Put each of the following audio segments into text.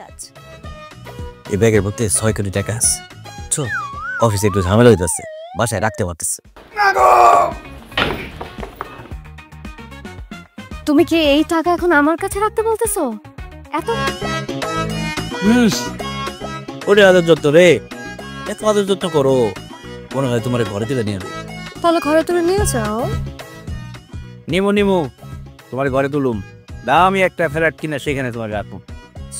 কাজ? এই ব্যাগের মধ্যে 6 কোটি টাকা আছে। চল, অফিসে একটু ঝামেলা হইতেছে, বাসায় রাখতে পারতেছে। তুমি কি এই টাকা এখন আমার কাছে রাখতে বলতেছো? এত ওরে আদর যত্ন রে, এত আদর যত্ন করো, মনে হয় তোমার ঘরে তুলে নিয়ে যাবে। তাহলে ঘরে তুলে নিয়ে যাও। নিমো তোমার ঘরে তুলুম, দামি একটা ফ্ল্যাট কিনা সেখানে তোমার রাখবো।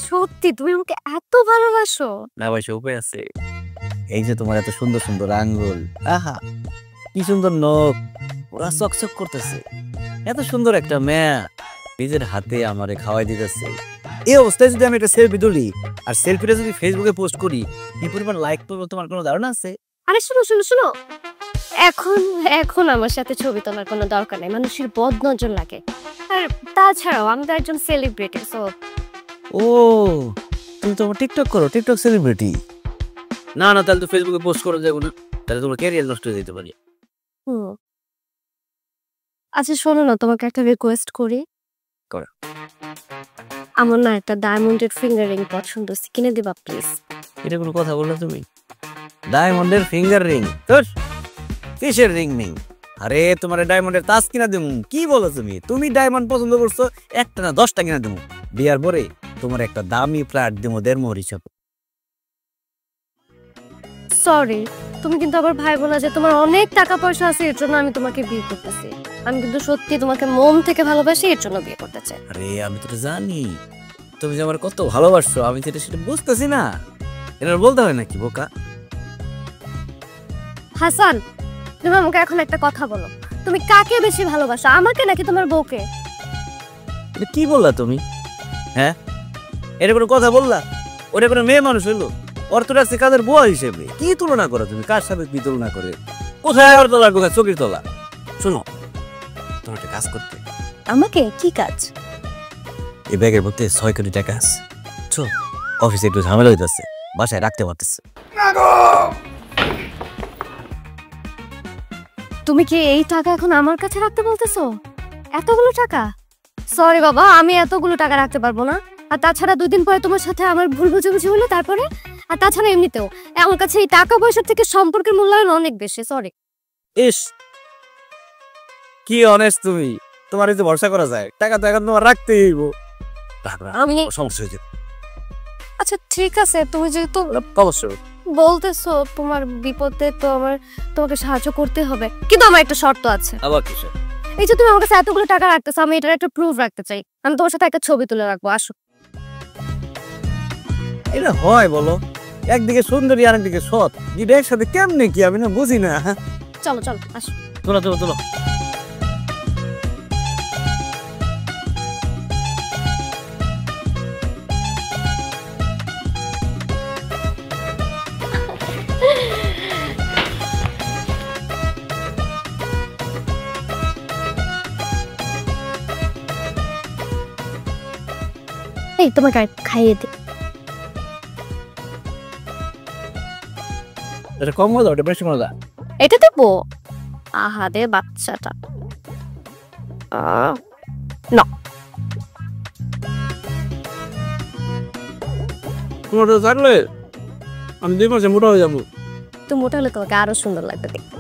সত্যি তুমি আমাকে এত ভালোবাসো? না ভাই, সে উপায় আছে। এই যে তোমার এত সুন্দর সুন্দর আঙ্গুল, আহা কি সুন্দর নখ, ওরা চকচক করতেছে। এত সুন্দর একটা মেয়ে নিজের হাতে আমারে খাওয়াই দিতেছে। এই অবস্থায় যদি আমি একটা সেলফি তুলি আর সেলফিটা যদি ফেসবুকে পোস্ট করি, কি পরিমাণ লাইক পাবো তোমার কোনো ধারণা আছে? আরে শুনো এখন এখন আমার সাথে ছবি তোলার কোনো দরকার নেই, মানুষের বদ নজর লাগে। আর তাছাড়াও আমি তো একজন সেলিব্রিটি। সো ও, তুমি তো টিকটক করো, টিকটক সেলিব্রিটি? না তাহলে তো ফেসবুকে পোস্ট করা যাবে না, তাহলে তোমার ক্যারিয়ার নষ্ট হয়ে যেতে পারে। আচ্ছা শোনো না, তোমাকে একটা রিকোয়েস্ট করি। করো। আমার না একটা ডায়মন্ডের ফিঙ্গার রিং পছন্দ, কিনে দিবা প্লিজ? এটা কোনো কথা বললে তুমি? ডায়মন্ডের ফিঙ্গার রিং? তোর কিসের রিং নেই? আরে তোমার ডায়মন্ডের তাজ কিনা দেবো। কি বলো তুমি? তুমি ডায়মন্ড পছন্দ করছো, একটা না 10টা কিনা দেবো। বিয়ার পরে তোমার একটা দামি ফ্ল্যাট দেবো 1.5 মোহর হিসাবে। সরি, তুমি কিন্তু আবার ভাইবো না যে তোমার অনেক টাকা পয়সা আছে এর জন্য আমি তোমাকে বিয়ে করতেছি। আমি কিন্তু সত্যি তোমাকে মন থেকে ভালোবাসি, এর জন্য বিয়ে করতে চাই। আরে আমি তো জানি তুমি যে আমার কত ভালোবাসো, আমি সেটা বুঝতেছি না। এটা বলতে হয় নাকি বোকা? হাসান, তুমি আমাকে এখন একটা কথা বলো, তুমি কাকে বেশি ভালোবাসো, আমাকে নাকি তোমার বউকে? এটা কি বললা তুমি? হ্যাঁ, এটা কোনো কথা বললা? ওটা কোনো মেয়ে মানুষ হইলো? অর্থরাস্তি কাদের বুয়া হিসেবে কি তুলনা করো তুমি? কার সাথে কি তুলনা করে? কোথায় আর তোলা, কোথায় চোখের তোলা? শোনো, তোমার একটা কাজ করতে। আমাকে? কি কাজ? এই ব্যাগের মধ্যে 6 কোটি টাকা আছে। চল, অফিসে একটু ঝামেলা হইতেছে, বাসায় রাখতে পারতেছে। তুমি কি এই টাকা এখন আমার কাছে রাখতে বলতেছো? এতগুলো টাকা? সরি বাবা, আমি এতগুলো টাকা রাখতে পারবো না। আর তাছাড়া 2 দিন পরে তোমার সাথে আমার ভুল বুঝাবুঝি হলো, তারপরে আর তাছাড়া এমনিতেও আমার কাছে এই টাকা পয়সার থেকে সম্পর্কের মূল্যায়ন অনেক বেশি। সরি। ইস, কি অনেস্ট তুমি! তোমার এই যে ভরসা করা যায়, টাকা তো এখন তোমার রাখতেই হইব। আমি সমস্যা হয়ে যাবে। আচ্ছা ঠিক আছে, তুমি যেহেতু অবশ্যই বলতেছো তোমার বিপদে, তো আমার তোমাকে সাহায্য করতে হবে, কিন্তু আমার একটা শর্ত আছে। আবার কিসের? এই যে তুমি আমার কাছে এতগুলো টাকা রাখতেছো, আমি এটার একটা প্রুফ রাখতে চাই। আমি তোমার সাথে একটা ছবি তুলে রাখবো, আসো। এটা হয় বলো? একদিকে সুন্দরী আর একদিকে সৎ, এটা একসাথে কেমনে কি আমি না বুঝি না। চলো আসো। তোলো। এই তোমাকে খাইয়ে দিই। এটা কম মজা, ওটা বেশি মজা। এটা দেবো? আহা দে বাচ্চাটা। না তোমার থাকলে আমি 2 মাসে মোটা হয়ে যাবো। তুমি মোটা হলে তোমাকে আরো সুন্দর লাগবে দেখতে।